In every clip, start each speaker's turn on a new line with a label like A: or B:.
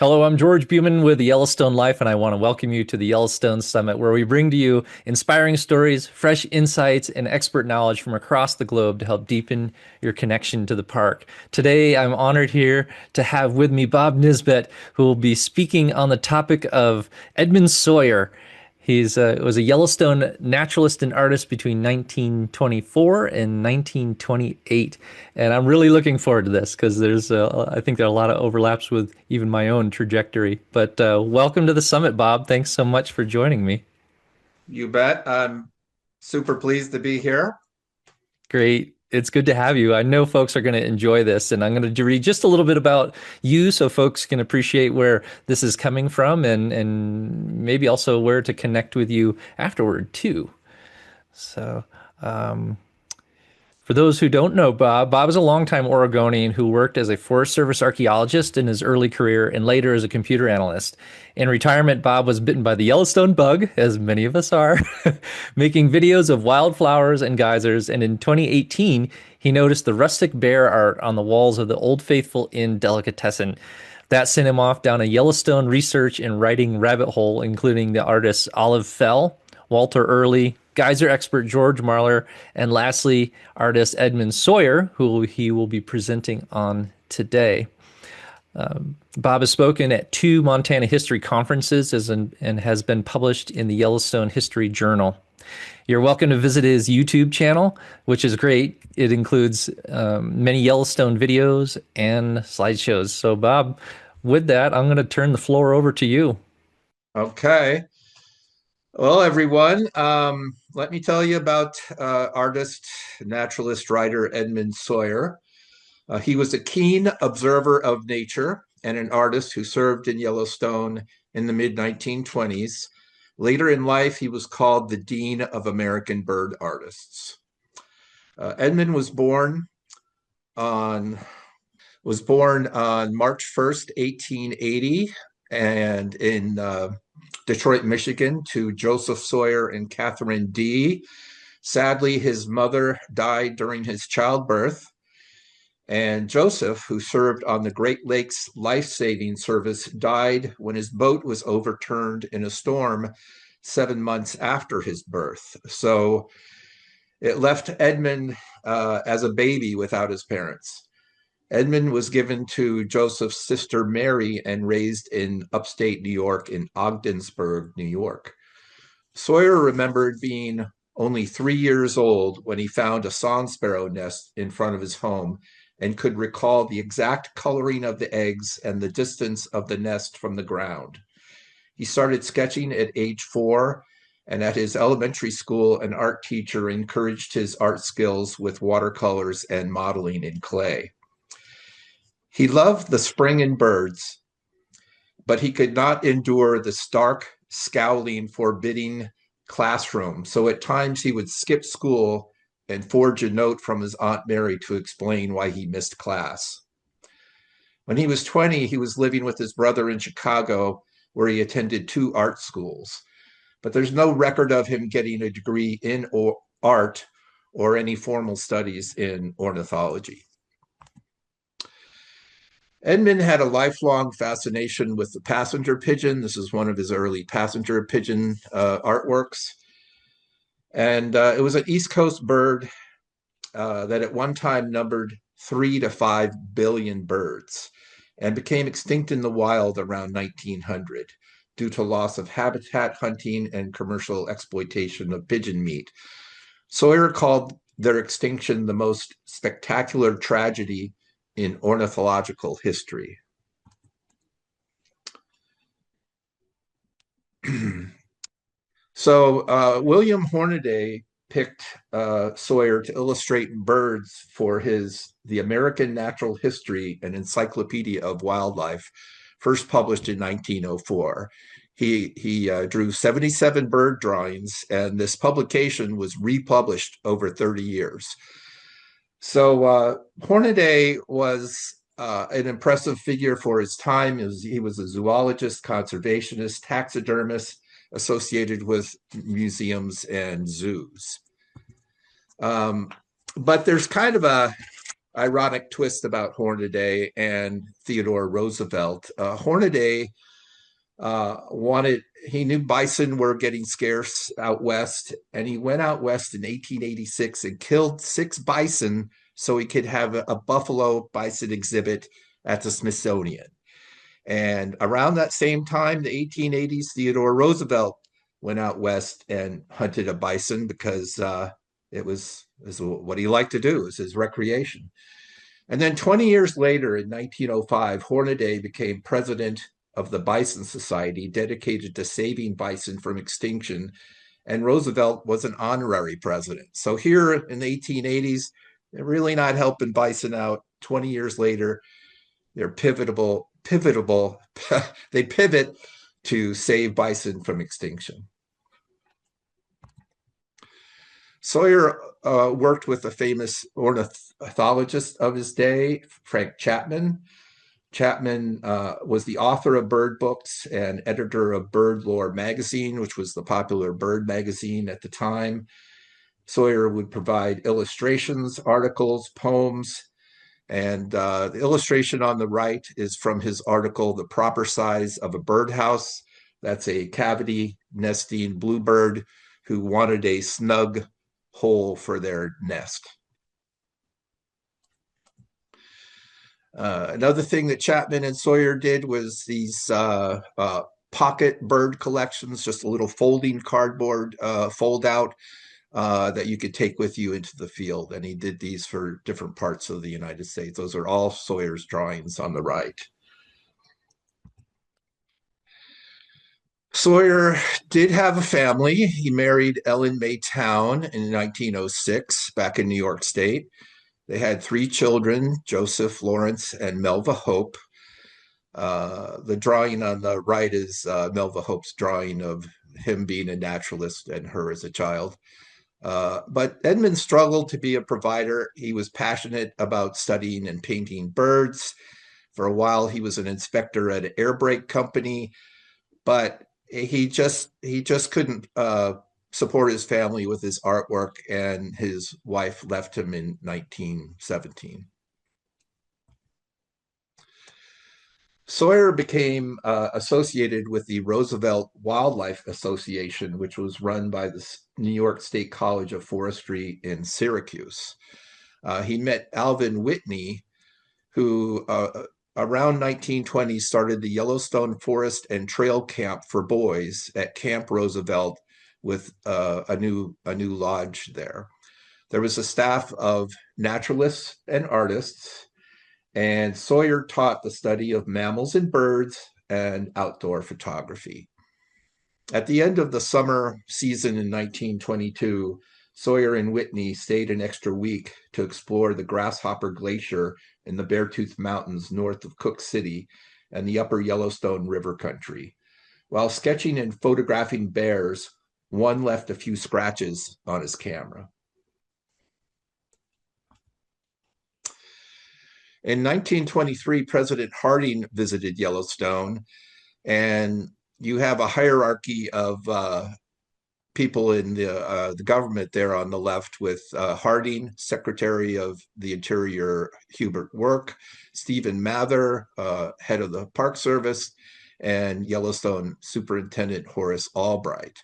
A: Hello, I'm George Bumann with Yellowstone Life, and I want to welcome you to the Yellowstone Summit, where we bring to you inspiring stories, fresh insights, and expert knowledge from across the globe to help deepen your connection to the park. Today, I'm honored here to have with me Bob Nisbet, who will be speaking on the topic of Edmund Sawyer. Was a Yellowstone naturalist and artist between 1924 and 1928, and I'm really looking forward to this because I think there are a lot of overlaps with even my own trajectory. But welcome to the summit, Bob. Thanks so much for joining me.
B: You bet. I'm super pleased to be here.
A: Great. It's good to have you. I know folks are going to enjoy this, and I'm going to read just a little bit about you so folks can appreciate where this is coming from and maybe also where to connect with you afterward too. So, um, for those who don't know Bob is a longtime Oregonian who worked as a Forest Service archaeologist in his early career and later as a computer analyst. In retirement, Bob was bitten by the Yellowstone bug, as many of us are, making videos of wildflowers and geysers. And in 2018, he noticed the rustic bear art on the walls of the Old Faithful Inn delicatessen. That sent him off down a Yellowstone research and writing rabbit hole, including the artists Olive Fell, Walter Early, geyser expert George Marler, and lastly, artist Edmund Sawyer, who he will be presenting on today. Bob has spoken at two Montana history conferences and has been published in the Yellowstone History Journal. You're welcome to visit his YouTube channel, which is great. It includes many Yellowstone videos and slideshows. So, Bob, with that, I'm going to turn the floor over to you.
B: Okay. Well, everyone, let me tell you about artist, naturalist, writer Edmund Sawyer. He was a keen observer of nature and an artist who served in Yellowstone in the mid 1920s. Later in life, he was called the Dean of American Bird Artists. Edmund on was born on March 1st, 1880, and in Detroit, Michigan, to Joseph Sawyer and Catherine D. Sadly, his mother died during his childbirth, and Joseph, who served on the Great Lakes Life-Saving Service, died when his boat was overturned in a storm 7 months after his birth. So it left Edmund as a baby without his parents. Edmund was given to Joseph's sister Mary and raised in upstate New York in Ogdensburg, New York. Sawyer remembered being only 3 years old when he found a song sparrow nest in front of his home and could recall the exact coloring of the eggs and the distance of the nest from the ground. He started sketching at age 4, and at his elementary school, an art teacher encouraged his art skills with watercolors and modeling in clay. He loved the spring and birds, but he could not endure the stark, scowling, forbidding classroom. So at times he would skip school and forge a note from his Aunt Mary to explain why he missed class. When he was 20, he was living with his brother in Chicago, where he attended 2 art schools. But there's no record of him getting a degree in art or any formal studies in ornithology. Edmund had a lifelong fascination with the passenger pigeon. This is one of his early passenger pigeon artworks. And it was an East Coast bird that at one time numbered 3 to 5 billion birds and became extinct in the wild around 1900 due to loss of habitat hunting and commercial exploitation of pigeon meat. Sawyer called their extinction the most spectacular tragedy in ornithological history. So William Hornaday picked Sawyer to illustrate birds for his The American Natural History and Encyclopedia of Wildlife, first published in 1904. He drew 77 bird drawings, and this publication was republished over 30 years. So Hornaday was an impressive figure for his time. He was a zoologist, conservationist, taxidermist associated with museums and zoos. But there's kind of ironic twist about Hornaday and Theodore Roosevelt. Hornaday he knew bison were getting scarce out west, and he went out west in 1886 and killed 6 bison so he could have a buffalo bison exhibit at the Smithsonian. And around that same time, the 1880s, Theodore Roosevelt went out west and hunted a bison because it was what he liked to do. It was his recreation. And then 20 years later, in 1905, Hornaday became president of the Bison Society, dedicated to saving bison from extinction. And Roosevelt was an honorary president. So here in the 1880s, they're really not helping bison out. 20 years later, they're pivotable. They pivot to save bison from extinction. Sawyer worked with a famous ornithologist of his day, Frank Chapman. Chapman was the author of bird books and editor of Bird Lore magazine, which was the popular bird magazine at the time. Sawyer would provide illustrations, articles, poems, and the illustration on the right is from his article, The Proper Size of a Birdhouse. That's a cavity nesting bluebird who wanted a snug hole for their nest. Another thing that Chapman and Sawyer did was these pocket bird collections, just a little folding cardboard fold out that you could take with you into the field. And he did these for different parts of the United States. Those are all Sawyer's drawings on the right. Sawyer did have a family. He married Ellen May Town in 1906 back in New York State. They had 3 children, Joseph, Lawrence, and Melva Hope. The drawing on the right is Melva Hope's drawing of him being a naturalist and her as a child. But Edmund struggled to be a provider. He was passionate about studying and painting birds. For a while, he was an inspector at an air brake company, but he just couldn't support his family with his artwork, and his wife left him in 1917. Sawyer became associated with the Roosevelt Wildlife Association, which was run by the New York State College of Forestry in Syracuse. He met Alvin Whitney, who around 1920 started the Yellowstone Forest and Trail Camp for boys at Camp Roosevelt with a new lodge there. There was a staff of naturalists and artists, and Sawyer taught the study of mammals and birds and outdoor photography. At the end of the summer season in 1922, Sawyer and Whitney stayed an extra week to explore the Grasshopper Glacier in the Beartooth Mountains north of Cook City and the upper Yellowstone River country. While sketching and photographing bears, one left a few scratches on his camera. In 1923, President Harding visited Yellowstone, and you have a hierarchy of people in the government there on the left with Harding, Secretary of the Interior Hubert Work, Stephen Mather, head of the Park Service, and Yellowstone Superintendent Horace Albright.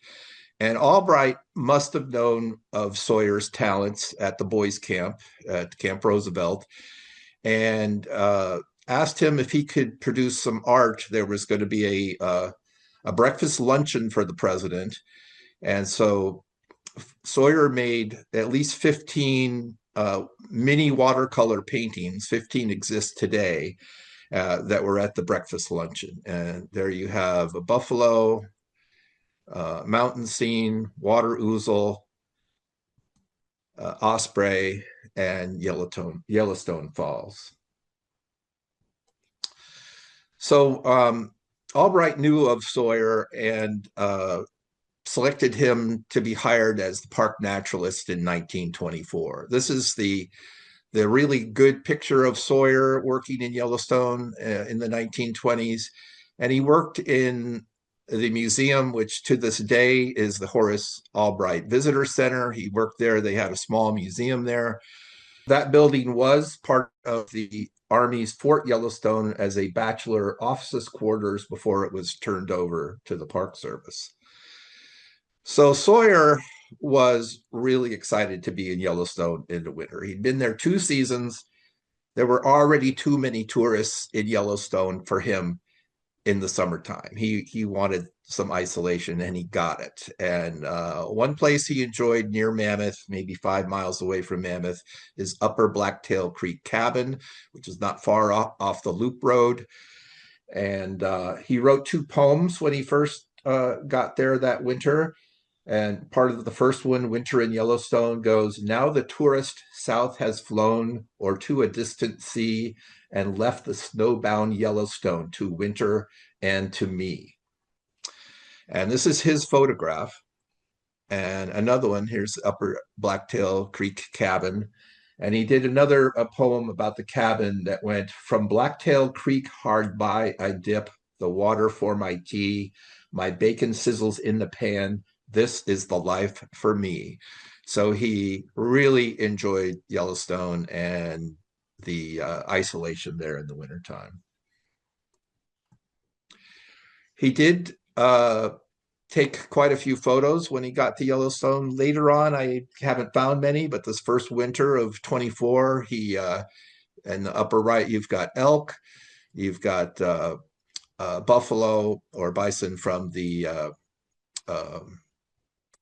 B: And Albright must have known of Sawyer's talents at the boys' camp, at Camp Roosevelt, and asked him if he could produce some art. There was going to be a breakfast luncheon for the president. And so Sawyer made at least 15 mini watercolor paintings, 15 exist today, that were at the breakfast luncheon. And there you have a buffalo, mountain scene, water ouzel, osprey, and Yellowstone Falls. So Albright knew of Sawyer and selected him to be hired as the park naturalist in 1924. This is the really good picture of Sawyer working in Yellowstone in the 1920s. And he worked in the museum, which to this day is the Horace Albright Visitor Center. He worked there. They had a small museum there. that building was part of the Army's Fort Yellowstone as a bachelor officers' quarters before it was turned over to the Park Service. So Sawyer was really excited to be in Yellowstone in the winter. He'd been there 2 seasons. There were already too many tourists in Yellowstone for him in the summertime. He wanted some isolation and he got it. And one place he enjoyed near Mammoth, maybe 5 miles away from Mammoth, is Upper Blacktail Creek Cabin, which is not far off the Loop Road. And he wrote 2 poems when he first got there that winter. And part of the first one, Winter in Yellowstone, goes, "Now the tourist south has flown or to a distant sea and left the snowbound Yellowstone to winter and to me." And this is his photograph. And another one, here's Upper Blacktail Creek Cabin. And he did another a poem about the cabin that went, "From Blacktail Creek hard by I dip the water for my tea. My bacon sizzles in the pan. This is the life for me." So he really enjoyed Yellowstone and the isolation there in the wintertime. He did take quite a few photos when he got to Yellowstone. Later on, I haven't found many, but this first winter of 24, he in the upper right, you've got elk, you've got buffalo or bison from the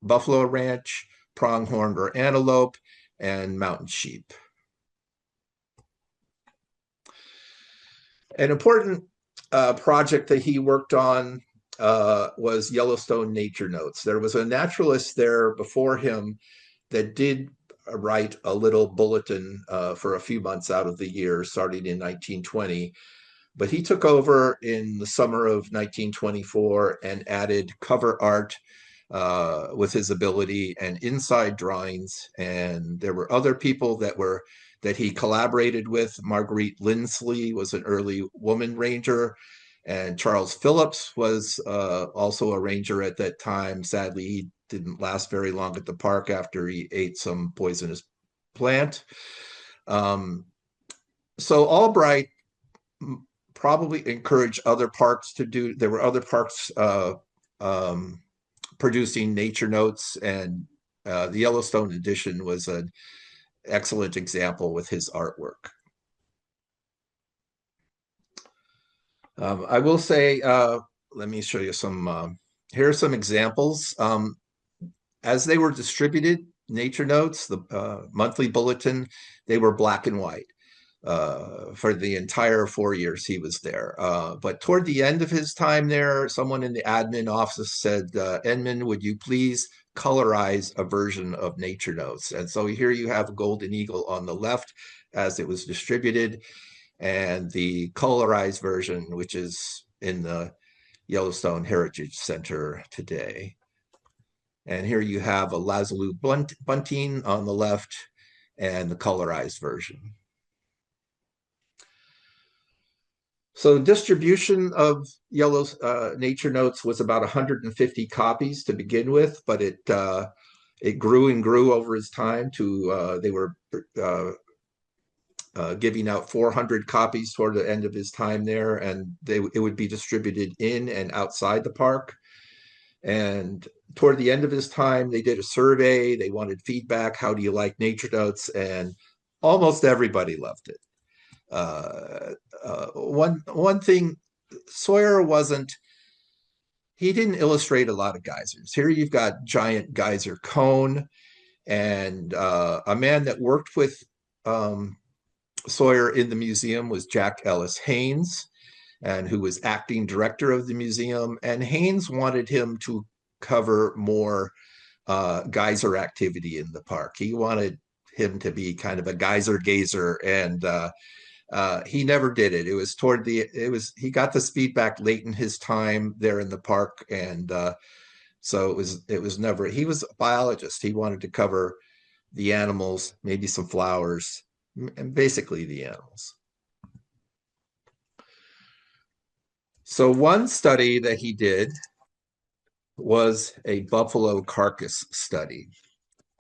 B: buffalo ranch, pronghorn or antelope, and mountain sheep. An important project that he worked on was Yellowstone Nature Notes. There was a naturalist there before him that did write a little bulletin for a few months out of the year, starting in 1920. But he took over in the summer of 1924 and added cover art with his ability and inside drawings. And there were other people that he collaborated with. Marguerite Lindsley was an early woman ranger, and Charles Phillips was also a ranger at that time. Sadly, he didn't last very long at the park after he ate some poisonous plant. So Albright probably encouraged other parks to do. There were other parks producing nature notes, and the Yellowstone edition was an excellent example with his artwork. I will say, let me show you some, here are some examples. As they were distributed, nature notes, the monthly bulletin, they were black and white for the entire 4 years he was there. But toward the end of his time there, someone in the admin office said, "Edmund, would you please colorize a version of nature notes?" And so here you have a golden eagle on the left as it was distributed, and the colorized version, which is in the Yellowstone Heritage Center today. And here you have a Lazuli bunting on the left and the colorized version. So distribution of nature notes was about 150 copies to begin with, but it grew and grew over his time to they were giving out 400 copies toward the end of his time there, and it would be distributed in and outside the park. And toward the end of his time, they did a survey. They wanted feedback. How do you like nature notes? And almost everybody loved it. One thing, Sawyer he didn't illustrate a lot of geysers. Here you've got giant geyser cone, and a man that worked with Sawyer in the museum was Jack Ellis Haynes, and who was acting director of the museum. And Haynes wanted him to cover more geyser activity in the park. He wanted him to be kind of a geyser gazer, and he never did it. He got this feedback late in his time there in the park, and so it was never. He was a biologist. He wanted to cover the animals, maybe some flowers, and basically the animals. So one study that he did was a buffalo carcass study.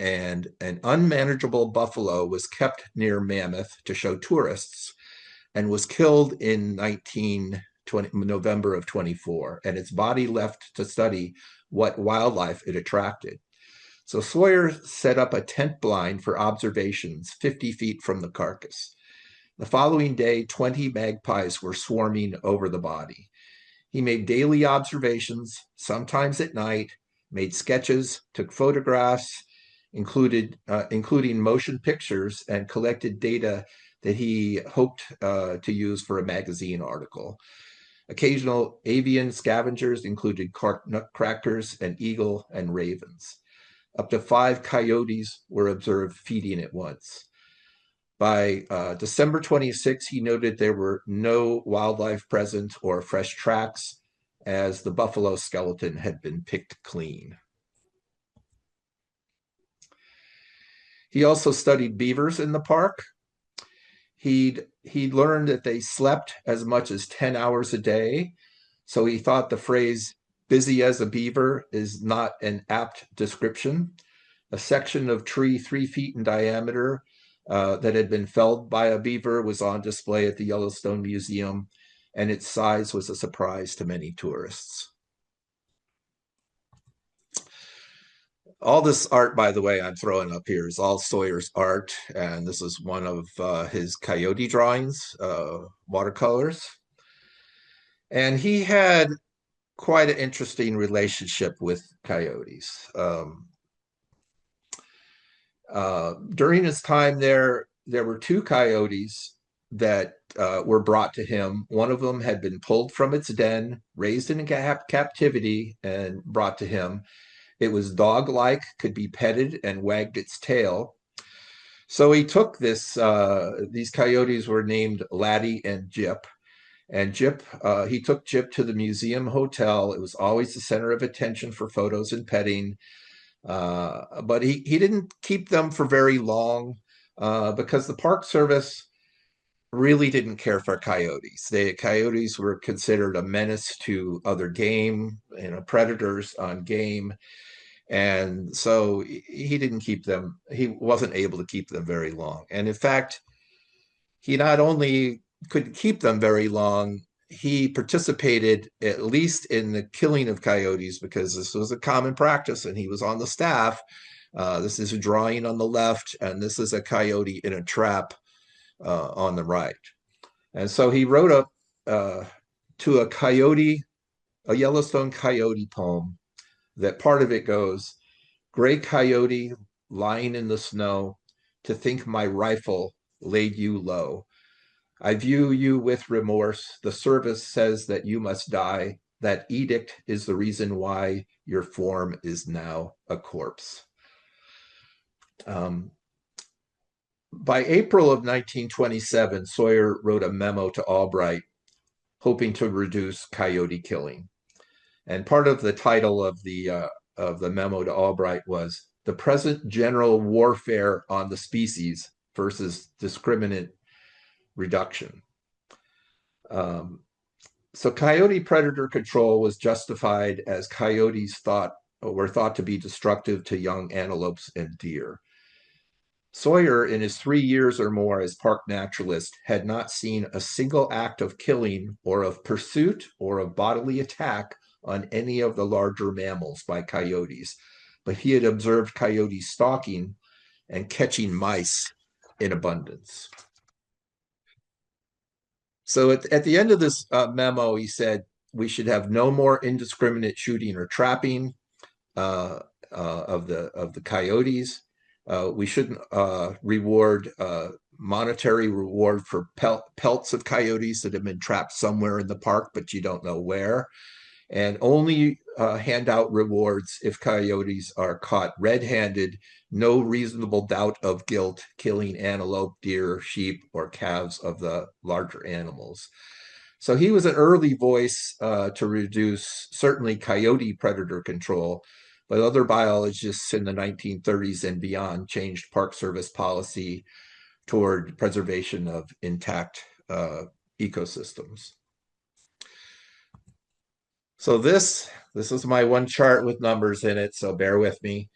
B: and an unmanageable buffalo was kept near Mammoth to show tourists and was killed in November of 24, and its body left to study what wildlife it attracted. So Sawyer set up a tent blind for observations 50 feet from the carcass. The following day, 20 magpies were swarming over the body. He made daily observations, sometimes at night, made sketches, took photographs, including motion pictures, and collected data that he hoped to use for a magazine article. Occasional avian scavengers included nutcrackers and eagle and ravens. Up to 5 coyotes were observed feeding at once. By December 26, he noted there were no wildlife present or fresh tracks, as the buffalo skeleton had been picked clean. He also studied beavers in the park. He'd learned that they slept as much as 10 hours a day, so he thought the phrase busy as a beaver is not an apt description. A section of tree 3 feet in diameter that had been felled by a beaver was on display at the Yellowstone Museum, and its size was a surprise to many tourists. All this art, by the way, I'm throwing up here is all Sawyer's art, and this is one of his coyote drawings, watercolors. And he had quite an interesting relationship with coyotes. During his time there were 2 coyotes that were brought to him. One of them had been pulled from its den, raised in captivity, and brought to him. It was dog-like, could be petted, and wagged its tail. So he took this. These coyotes were named Laddie and Gyp. And he took Gyp to the museum hotel. It was always the center of attention for photos and petting. But he didn't keep them for very long because the Park Service really didn't care for coyotes. Coyotes were considered a menace to other game, predators on game. And so he didn't keep them. He wasn't able to keep them very long. And in fact, he not only couldn't keep them very long, he participated at least in the killing of coyotes because this was a common practice and he was on the staff. This is a drawing on the left, and this is a coyote in a trap on the right. And so he wrote up to a Yellowstone coyote poem that part of it goes, "Gray coyote lying in the snow, to think my rifle laid you low. I view you with remorse. The service says that you must die. That edict is the reason why your form is now a corpse." By April of 1927, Sawyer wrote a memo to Albright hoping to reduce coyote killing. And part of the title of the memo to Albright was "The Present General Warfare on the Species versus Discriminate Reduction." So coyote predator control was justified as coyotes were thought to be destructive to young antelopes and deer. Sawyer, in his 3 years or more as park naturalist, had not seen a single act of killing or of pursuit or of bodily attack on any of the larger mammals by coyotes, but he had observed coyotes stalking and catching mice in abundance. So at the end of this memo, he said, we should have no more indiscriminate shooting or trapping of the coyotes. We shouldn't reward monetary reward for pelts of coyotes that have been trapped somewhere in the park, but you don't know where. And only hand out rewards if coyotes are caught red-handed, no reasonable doubt of guilt, killing antelope, deer, sheep, or calves of the larger animals. So he was an early voice to reduce certainly coyote predator control, but other biologists in the 1930s and beyond changed Park Service policy toward preservation of intact ecosystems. So this is my one chart with numbers in it, so bear with me.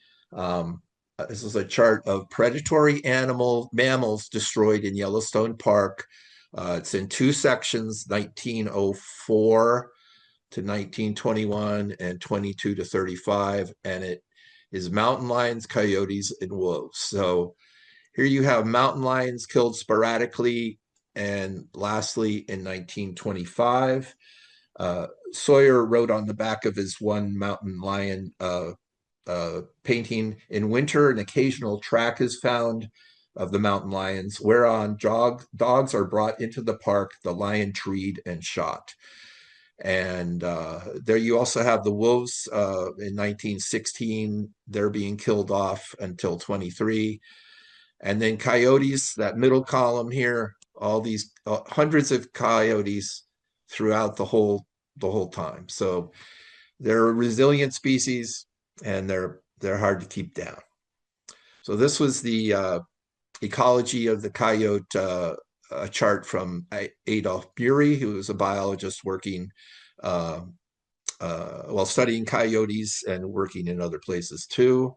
B: This is a chart of predatory mammals destroyed in Yellowstone Park. It's in two sections, 1904 to 1921 and 22 to 35, and it is mountain lions, coyotes, and wolves. So here you have mountain lions killed sporadically, and lastly in 1925, Sawyer wrote on the back of his one mountain lion painting, in winter, an occasional track is found of the mountain lions, whereon dogs are brought into the park, the lion treed and shot. And there you also have the wolves in 1916, they're being killed off until 23. And then coyotes, that middle column here, all these hundreds of coyotes throughout the whole time. So they're a resilient species, and they're hard to keep down. So this was the ecology of the coyote chart from Adolf Bury, who was a biologist working while studying coyotes and working in other places too.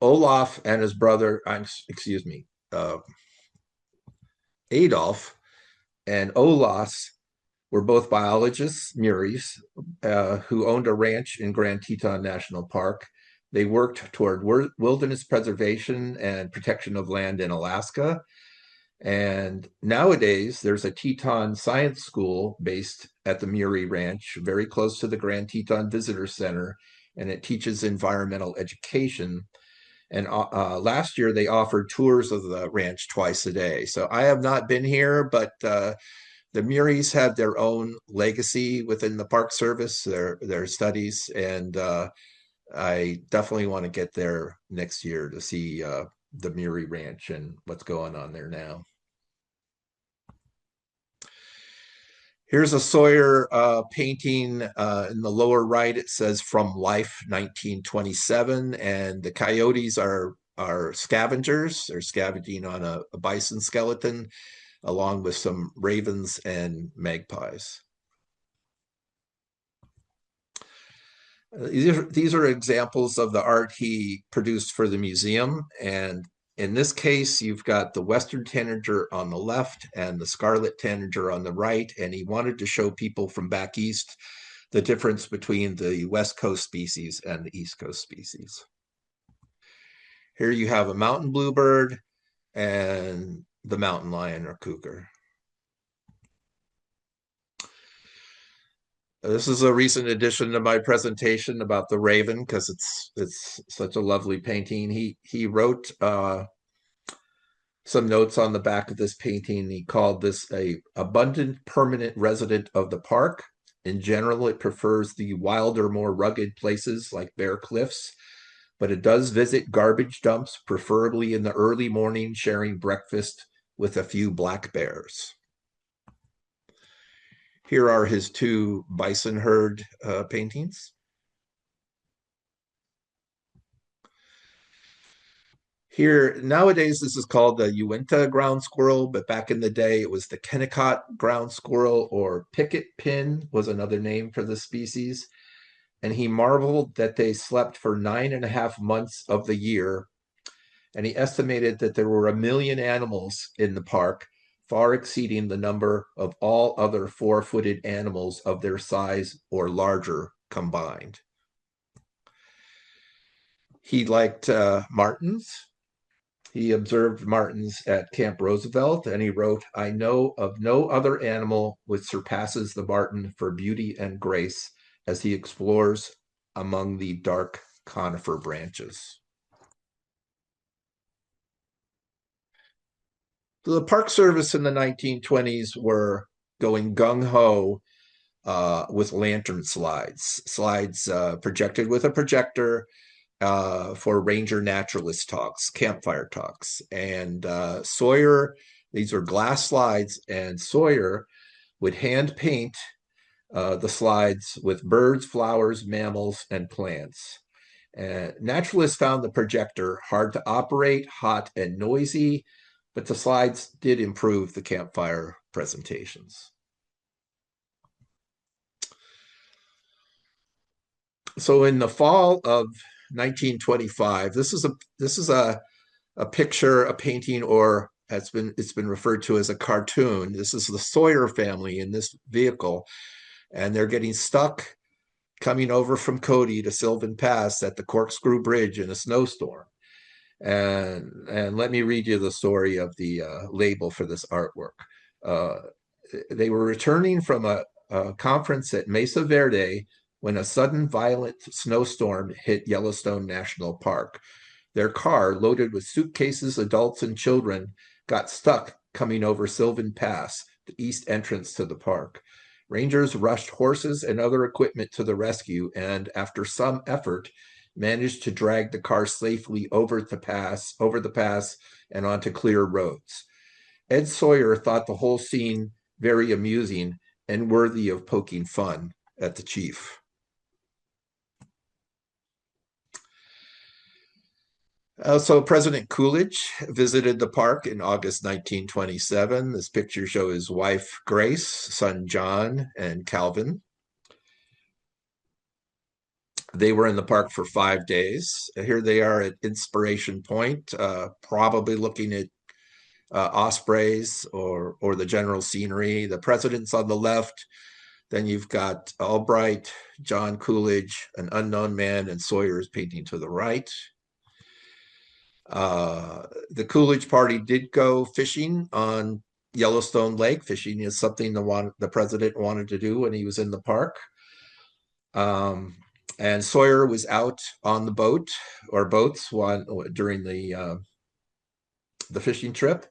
B: Olaf and his brother, excuse me, Adolf and Olas were both biologists, Muries, who owned a ranch in Grand Teton National Park. They worked toward wilderness preservation and protection of land in Alaska. And nowadays, there's a Teton Science School based at the Murie Ranch, very close to the Grand Teton Visitor Center, and it teaches environmental education. And last year, they offered tours of the ranch twice a day. So I have not been here, but the Muries have their own legacy within the Park Service, their studies, and I definitely want to get there next year to see the Murie Ranch and what's going on there now. Here's a Sawyer painting in the lower right. It says "From Life 1927," and the coyotes are scavengers. They're scavenging on a bison skeleton, along with some ravens and magpies. These are examples of the art he produced for the museum. And in this case, you've got the Western tanager on the left and the scarlet tanager on the right. And he wanted to show people from back east the difference between the West Coast species and the East Coast species. Here you have a mountain bluebird and the mountain lion or cougar. This is a recent addition to my presentation about the raven because it's such a lovely painting. He wrote some notes on the back of this painting. He called this a abundant permanent resident of the park. In general, it prefers the wilder, more rugged places like bare cliffs, but it does visit garbage dumps, preferably in the early morning, sharing breakfast with a few black bears. Here are his two bison herd paintings. Here, nowadays, this is called the Uinta ground squirrel, but back in the day, it was the Kennecott ground squirrel, or picket pin was another name for the species. And he marveled that they slept for 9.5 months of the year. And he estimated that there were 1 million animals in the park, far exceeding the number of all other four-footed animals of their size or larger combined. He liked martens. He observed martens at Camp Roosevelt, and he wrote, "I know of no other animal which surpasses the marten for beauty and grace as he explores among the dark conifer branches." The Park Service in the 1920s were going gung-ho with lantern slides projected with a projector for ranger naturalist talks, campfire talks. And Sawyer, these are glass slides, and Sawyer would hand paint the slides with birds, flowers, mammals, and plants. Naturalists found the projector hard to operate, hot, and noisy, but the slides did improve the campfire presentations. So in the fall of 1925, this is a picture, a painting, or it's been referred to as a cartoon. This is the Sawyer family in this vehicle, and they're getting stuck coming over from Cody to Sylvan Pass at the Corkscrew Bridge in a snowstorm. And let me read you the story of the label for this artwork. Uh, they were returning from a conference at Mesa Verde when a sudden violent snowstorm hit Yellowstone National Park. Their car, loaded with suitcases, adults, and children, got stuck coming over Sylvan Pass, the east entrance to the park. Rangers rushed horses and other equipment to the rescue and, after some effort, managed to drag the car safely over the pass and onto clear roads. Ed Sawyer thought the whole scene very amusing and worthy of poking fun at the chief. So President Coolidge visited the park in August 1927. This picture shows his wife, Grace, son, John, and Calvin. They were in the park for 5 days. Here they are at Inspiration Point, probably looking at ospreys or the general scenery. The president's on the left. Then you've got Albright, John Coolidge, an unknown man, and Sawyer's painting to the right. The Coolidge party did go fishing on Yellowstone Lake. Fishing is something the president wanted to do when he was in the park. And Sawyer was out on the boat or boats during the fishing trip.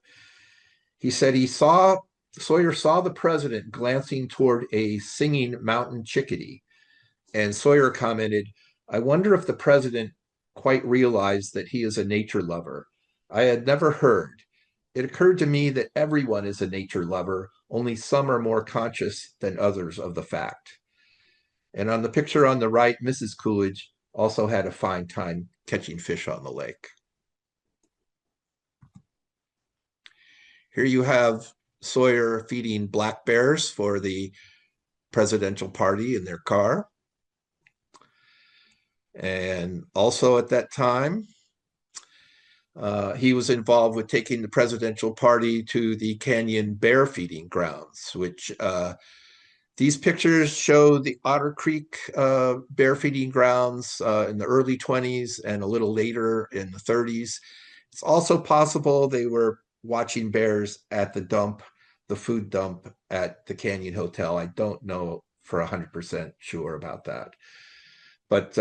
B: He said Sawyer saw the president glancing toward a singing mountain chickadee. And Sawyer commented, "I wonder if the president quite realized that he is a nature lover. I had never heard. It occurred to me that everyone is a nature lover, only some are more conscious than others of the fact." And on the picture on the right, Mrs. Coolidge also had a fine time catching fish on the lake. Here you have Sawyer feeding black bears for the presidential party in their car. And also at that time, he was involved with taking the presidential party to the Canyon bear feeding grounds, which these pictures show the Otter Creek bear feeding grounds in the early 20s and a little later in the 30s. It's also possible they were watching bears at the food dump at the Canyon Hotel. I don't know for 100% sure about that. But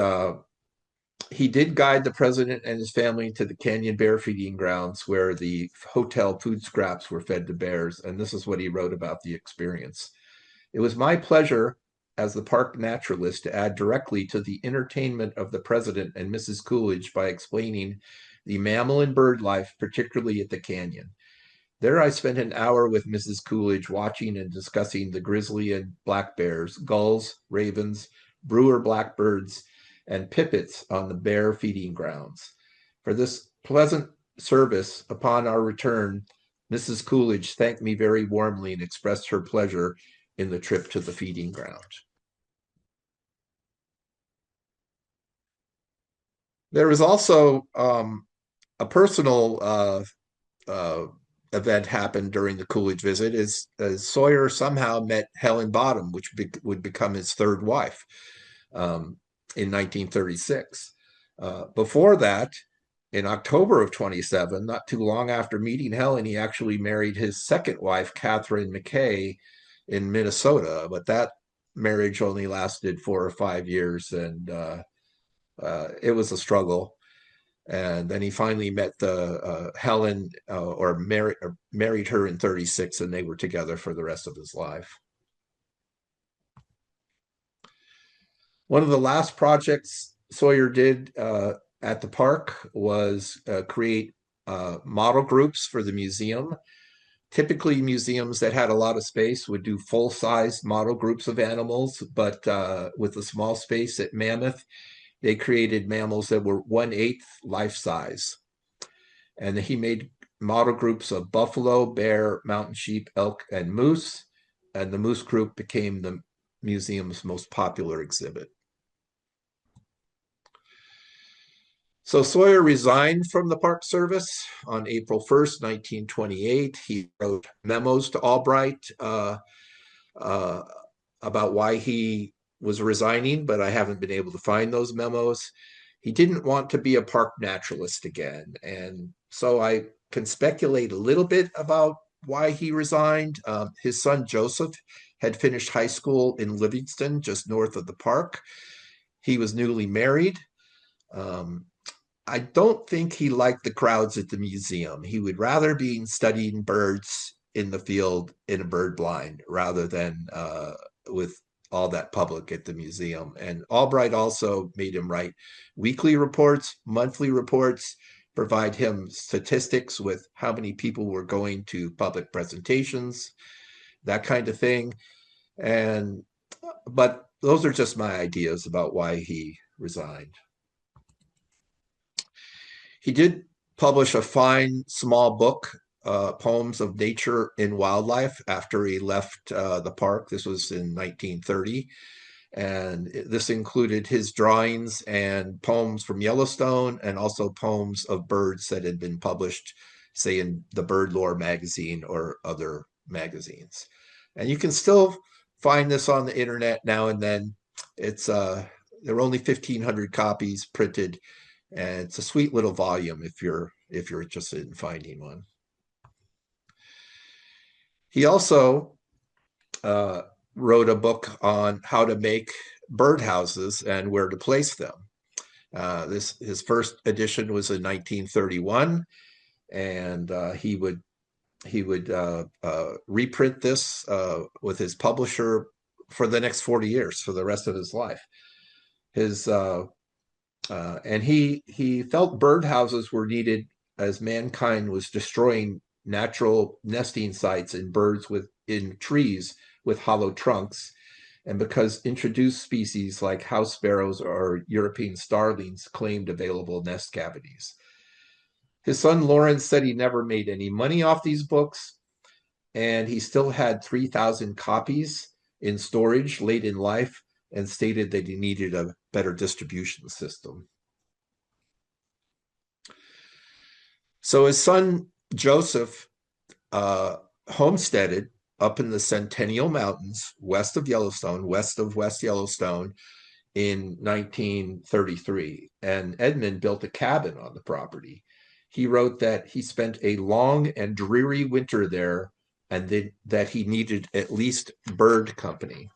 B: he did guide the president and his family to the Canyon bear feeding grounds where the hotel food scraps were fed to bears. And this is what he wrote about the experience. "It was my pleasure as the park naturalist to add directly to the entertainment of the president and Mrs. Coolidge by explaining the mammal and bird life, particularly at the canyon. There I spent an hour with Mrs. Coolidge watching and discussing the grizzly and black bears, gulls, ravens, brewer blackbirds, and pipits on the bear feeding grounds. For this pleasant service upon our return, Mrs. Coolidge thanked me very warmly and expressed her pleasure in the trip to the feeding ground." There was also a personal event happened during the Coolidge visit as Sawyer somehow met Helen Bottom, which would become his third wife in 1936. Before that, in October of 27, not too long after meeting Helen, he actually married his second wife, Catherine McKay, in Minnesota. But that marriage only lasted 4 or 5 years, and it was a struggle. And then he finally met the Helen or married her in 36, and they were together for the rest of his life. One of the last projects Sawyer did at the park was create model groups for the museum. Typically, museums that had a lot of space would do full-size model groups of animals, but with a small space at Mammoth, they created mammals that were 1/8 life size. And he made model groups of buffalo, bear, mountain sheep, elk, and moose. And the moose group became the museum's most popular exhibit. So Sawyer resigned from the Park Service on April 1st, 1928. He wrote memos to Albright uh, about why he was resigning, but I haven't been able to find those memos. He didn't want to be a park naturalist again. And so I can speculate a little bit about why he resigned. His son Joseph had finished high school in Livingston, just north of the park. He was newly married. Um, I don't think he liked the crowds at the museum. He would rather be studying birds in the field in a bird blind rather than with all that public at the museum. And Albright also made him write weekly reports, monthly reports, provide him statistics with how many people were going to public presentations, that kind of thing. And but those are just my ideas about why he resigned. He did publish a fine small book, Poems of Nature and Wildlife, after he left the park. This was in 1930. And this included his drawings and poems from Yellowstone and also poems of birds that had been published, say, in the Bird Lore magazine or other magazines. And you can still find this on the internet now and then. It's there are only 1,500 copies printed, and it's a sweet little volume if you're interested in finding one. He also wrote a book on how to make birdhouses and where to place them. His first edition was in 1931, and he would reprint this with his publisher for the next 40 years, for the rest of his life. And he felt birdhouses were needed as mankind was destroying natural nesting sites in birds in trees with hollow trunks, and because introduced species like house sparrows or European starlings claimed available nest cavities. His son Lawrence said he never made any money off these books, and he still had 3,000 copies in storage late in life, and stated that he needed a better distribution system. So his son Joseph homesteaded up in the Centennial Mountains, west of Yellowstone, west of West Yellowstone, in 1933. And Edmund built a cabin on the property. He wrote that he spent a long and dreary winter there, and that he needed at least bird company.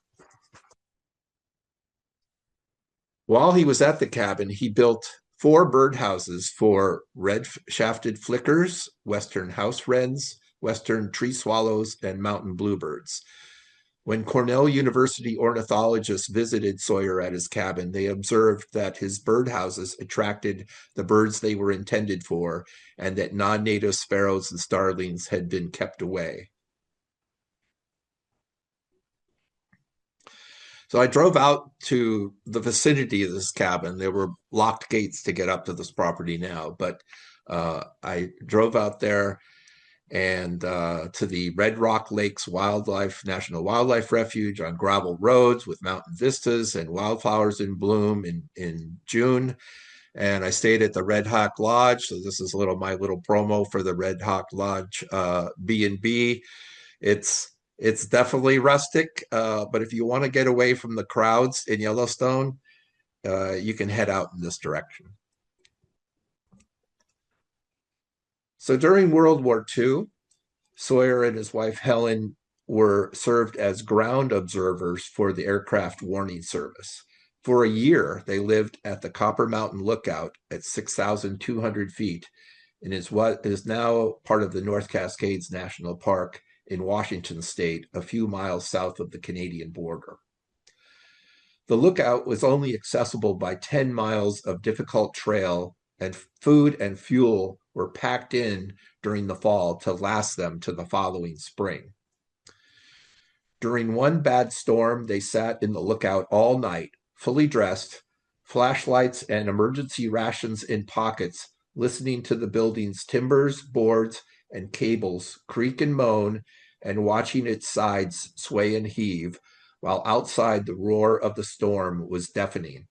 B: While he was at the cabin, he built 4 birdhouses for red-shafted flickers, western house wrens, western tree swallows, and mountain bluebirds. When Cornell University ornithologists visited Sawyer at his cabin, they observed that his birdhouses attracted the birds they were intended for, and that non-native sparrows and starlings had been kept away. So I drove out to the vicinity of this cabin. There were locked gates to get up to this property now, but I drove out there and to the Red Rock Lakes National Wildlife Refuge on gravel roads with mountain vistas and wildflowers in bloom in June. And I stayed at the Red Hawk Lodge. So this is my little promo for the Red Hawk Lodge B&B. It's definitely rustic, but if you want to get away from the crowds in Yellowstone, you can head out in this direction. So during World War II, Sawyer and his wife Helen were served as ground observers for the Aircraft Warning Service. For a year, they lived at the Copper Mountain Lookout at 6,200 feet, and is what is now part of the North Cascades National Park in Washington state, a few miles south of the Canadian border. The lookout was only accessible by 10 miles of difficult trail, and food and fuel were packed in during the fall to last them to the following spring. During one bad storm, they sat in the lookout all night, fully dressed, flashlights and emergency rations in pockets, listening to the building's timbers, boards, and cables creak and moan, and watching its sides sway and heave, while outside the roar of the storm was deafening.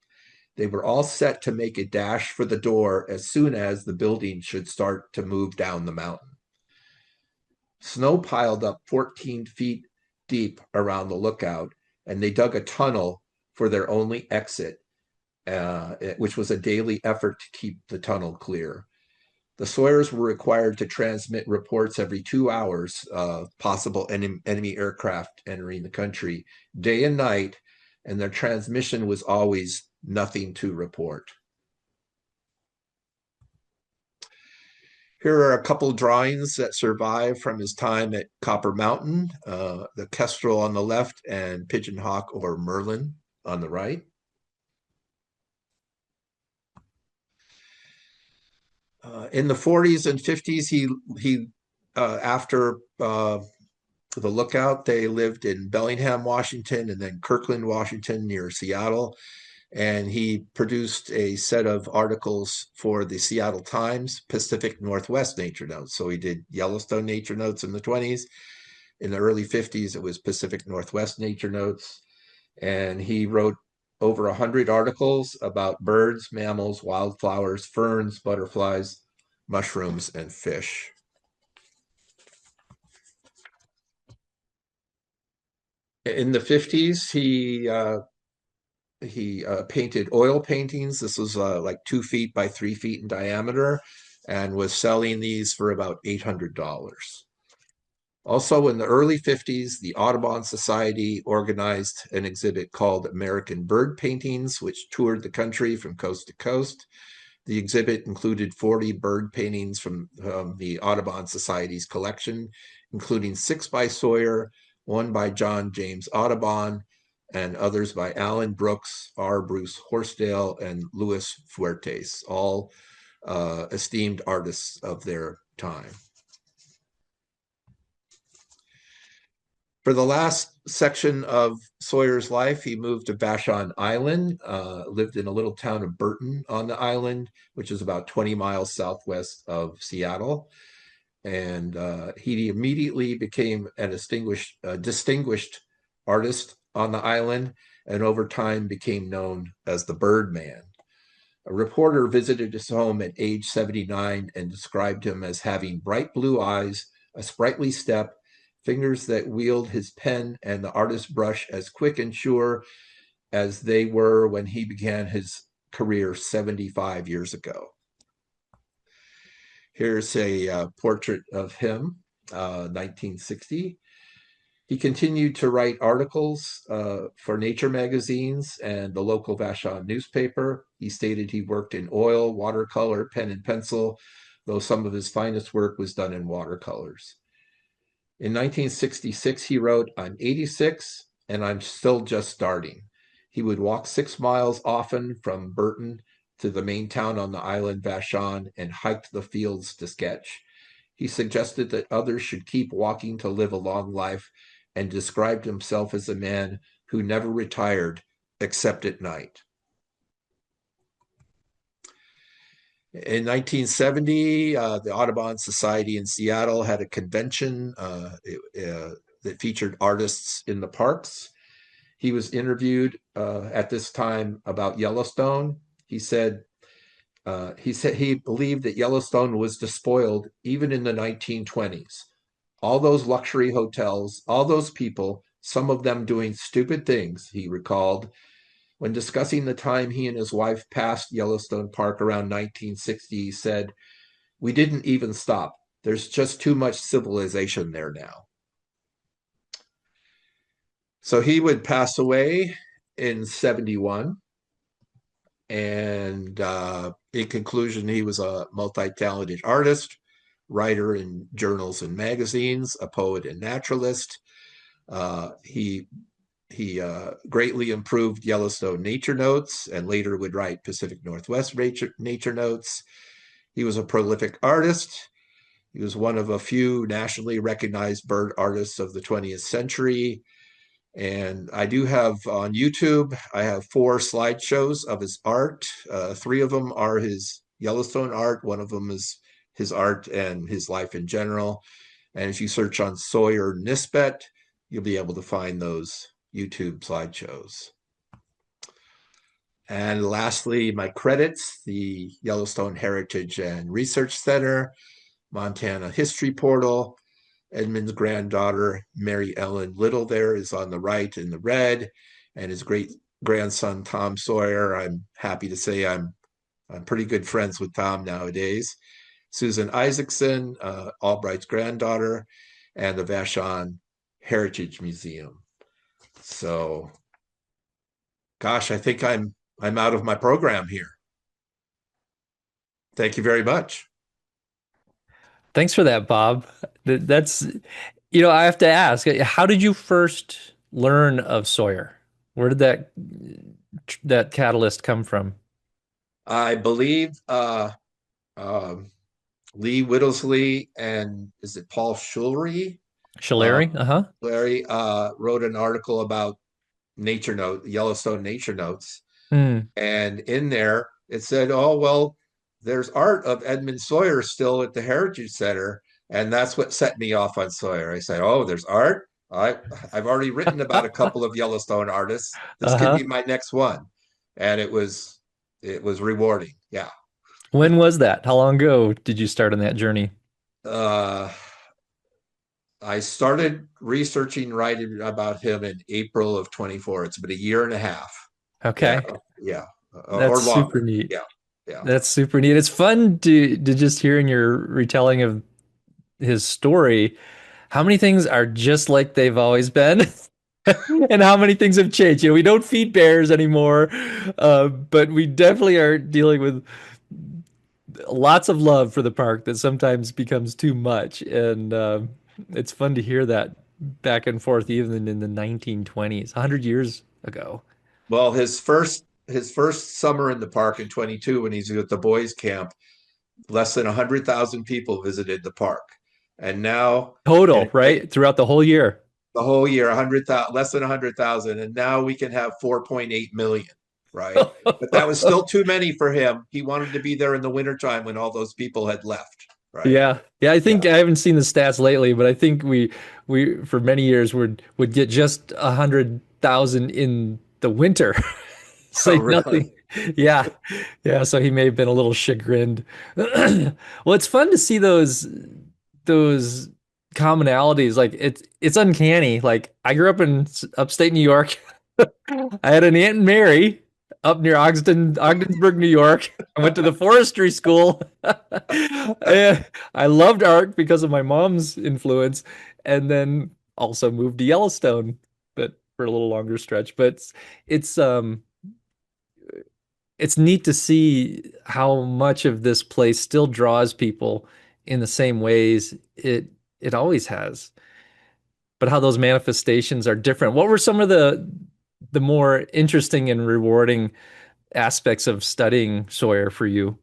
B: They were all set to make a dash for the door as soon as the building should start to move down the mountain. Snow piled up 14 feet deep around the lookout, and they dug a tunnel for their only exit, which was a daily effort to keep the tunnel clear. The Sawyers were required to transmit reports every 2 hours of possible enemy aircraft entering the country, day and night, and their transmission was always nothing to report. Here are a couple drawings that survive from his time at Copper Mountain, the kestrel on the left and pigeon hawk or merlin on the right. In the 40s and 50s, after the lookout, they lived in Bellingham, Washington, and then Kirkland, Washington, near Seattle. And he produced a set of articles for the Seattle Times Pacific Northwest Nature Notes. So he did Yellowstone Nature Notes in the 20s. In the early 50s, it was Pacific Northwest Nature Notes. And he wrote over 100 articles about birds, mammals, wildflowers, ferns, butterflies, mushrooms, and fish. In the 50s, he painted oil paintings. This was like 2 feet by 3 feet in diameter, and was selling these for about $800. Also, in the early 50s, the Audubon Society organized an exhibit called American Bird Paintings, which toured the country from coast to coast. The exhibit included 40 bird paintings from the Audubon Society's collection, including 6 by Sawyer, 1 by John James Audubon, and others by Alan Brooks, R. Bruce Horsdale, and Louis Fuertes, all esteemed artists of their time. For the last section of Sawyer's life, he moved to Vashon Island, lived in a little town of Burton on the island, which is about 20 miles southwest of Seattle. And he immediately became a distinguished artist on the island, and over time became known as the Birdman. A reporter visited his home at age 79 and described him as having bright blue eyes, a sprightly step, fingers that wield his pen and the artist's brush as quick and sure as they were when he began his career 75 years ago. Here's a portrait of him, 1960. He continued to write articles for nature magazines and the local Vashon newspaper. He stated he worked in oil, watercolor, pen and pencil, though some of his finest work was done in watercolors. In 1966, he wrote, "I'm 86 and I'm still just starting." He would walk 6 miles often from Burton to the main town on the island, Vashon, and hiked the fields to sketch. He suggested that others should keep walking to live a long life, and described himself as a man who never retired except at night. In 1970, the Audubon Society in Seattle had a convention that featured artists in the parks. He was interviewed at this time about Yellowstone. He said he believed that Yellowstone was despoiled even in the 1920s. All those luxury hotels, all those people, some of them doing stupid things, he recalled. When discussing the time he and his wife passed Yellowstone Park around 1960, he said, "We didn't even stop. There's just too much civilization there now." So he would pass away in 71. And in conclusion, he was a multi-talented artist, writer in journals and magazines, a poet and naturalist. He greatly improved Yellowstone Nature Notes and later would write Pacific Northwest Nature Notes. He was a prolific artist. He was one of a few nationally recognized bird artists of the 20th century. And I do have on YouTube, I have 4 slideshows of his art. 3 of them are his Yellowstone art. One of them is his art and his life in general. And if you search on Sawyer Nisbet, you'll be able to find those YouTube slideshows. And lastly, my credits, the Yellowstone Heritage and Research Center, Montana History Portal. Edmund's granddaughter, Mary Ellen Little, there is on the right in the red, and his great grandson, Tom Sawyer. I'm happy to say I'm pretty good friends with Tom nowadays. Susan Isaacson, Albright's granddaughter, and the Vashon Heritage Museum. So, gosh, I think I'm out of my program here. Thank you very much.
A: Thanks for that, Bob. That's, I have to ask, how did you first learn of Sawyer? Where did that catalyst come from?
B: I believe um, Lee Whittlesley and is it Paul Schullery? Uh,
A: Shillelagh? Uh-huh.
B: Larry wrote an article about Yellowstone nature notes,
A: Hmm.
B: and in there it said, "Oh well, there's art of Edmund Sawyer still at the Heritage Center," and that's what set me off on Sawyer. I said, "Oh, there's art. I've already written about a couple of Yellowstone artists. This could be
A: Uh-huh.
B: my next one," and it was rewarding. Yeah.
A: When was that? How long ago did you start on that journey?
B: Uh, I started researching writing about him in April of 24. It's been a year and a half. Yeah,
A: Okay.
B: yeah,
A: That's
B: or
A: super
B: longer.
A: neat.
B: Yeah, yeah.
A: That's super neat. It's fun to just hearing your retelling of his story. How many things are just like they've always been? And how many things have changed? We don't feed bears anymore, but we definitely are dealing with lots of love for the park that sometimes becomes too much. And it's fun to hear that back and forth, even in the 1920s, 100 years ago.
B: Well, his first summer in the park in 22, when he's at the boys' camp, less than 100,000 people visited the park, and now
A: Total,
B: and
A: right? Throughout the whole year.
B: the whole year, 100,000, less than 100,000, and now we can have 4.8 million, right? But that was still too many for him. He wanted to be there in the wintertime when all those people had left, right?
A: Yeah. Yeah, I think
B: Yeah.
A: I haven't seen the stats lately, but I think we for many years would get just 100,000 in the winter.
B: Oh,
A: Say nothing.
B: really?
A: Yeah. Yeah, so he may have been a little chagrined. Well, it's fun to see those commonalities. Like it's uncanny. Like I grew up in upstate New York. I had an Aunt Mary up near Ogdensburg, New York. I went to the forestry school. I loved art because of my mom's influence, and then also moved to Yellowstone, but for a little longer stretch. But it's um it's neat to see how much of this place still draws people in the same ways it always has, but how those manifestations are different. What were some of the more interesting and rewarding aspects of studying Sawyer for you?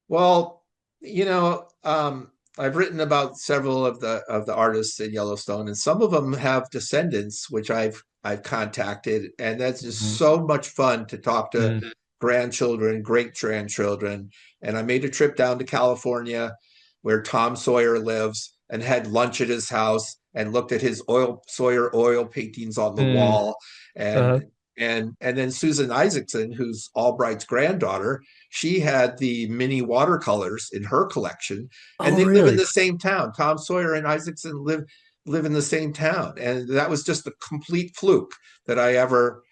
B: Well, you know, I've written about several of the artists in Yellowstone, and some of them have descendants, which I've contacted, and that's just
A: Mhm.
B: so much fun to talk to
A: Mm,
B: grandchildren, great grandchildren. And I made a trip down to California, where Tom Sawyer lives, and had lunch at his house, and looked at his oil Sawyer oil paintings on the
A: mm,
B: wall, and
A: uh,
B: and then Susan Isaacson, who's Albright's granddaughter, she had the mini watercolors in her collection, and
A: oh,
B: they live in
A: really?
B: the same town. Tom Sawyer and Isaacson live in the same town, and that was just a complete fluke that I ever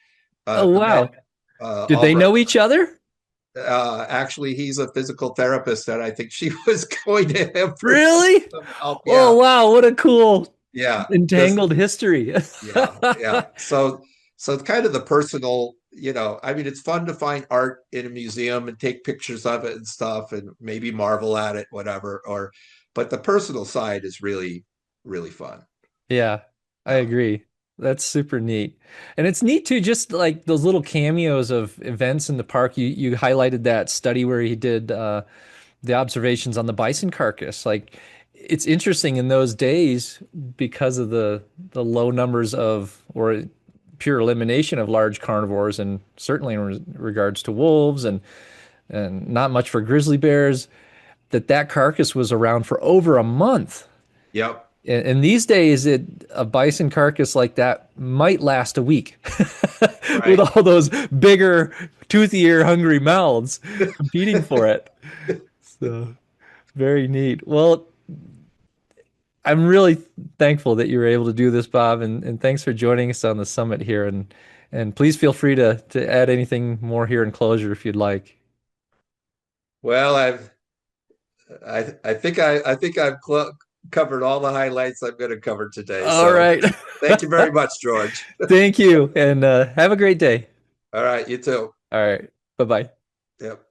A: Oh,
B: met
A: wow. Did they
B: Albright.
A: know each other?
B: Actually, he's a physical therapist, and I think she was going to him for
A: Really?
B: some help.
A: Oh,
B: Yeah,
A: wow. What a cool
B: yeah, just
A: entangled history.
B: yeah, yeah. So it's kind of the personal, I mean, it's fun to find art in a museum and take pictures of it and stuff and maybe marvel at it, whatever, but the personal side is really, really fun.
A: Yeah, I
B: Yeah.
A: agree. That's super neat. And it's neat too, just like those little cameos of events in the park. You highlighted that study where he did the observations on the bison carcass. Like it's interesting in those days because of the low numbers of or pure elimination of large carnivores, and certainly in regards to wolves and not much for grizzly bears, that carcass was around for over a month.
B: Yep.
A: And these days, a bison carcass like that might last a week with
B: Right.
A: all those bigger, toothier, hungry mouths competing for it. So very neat. Well, I'm really thankful that you were able to do this, Bob, and thanks for joining us on the summit here. And please feel free to add anything more here in closure if you'd like.
B: Well, I think I've covered all the highlights I'm going to cover today.
A: All
B: So
A: right.
B: thank you very much, George.
A: Thank you, and have a great day.
B: All right, you too.
A: All right. Bye bye.
B: Yep.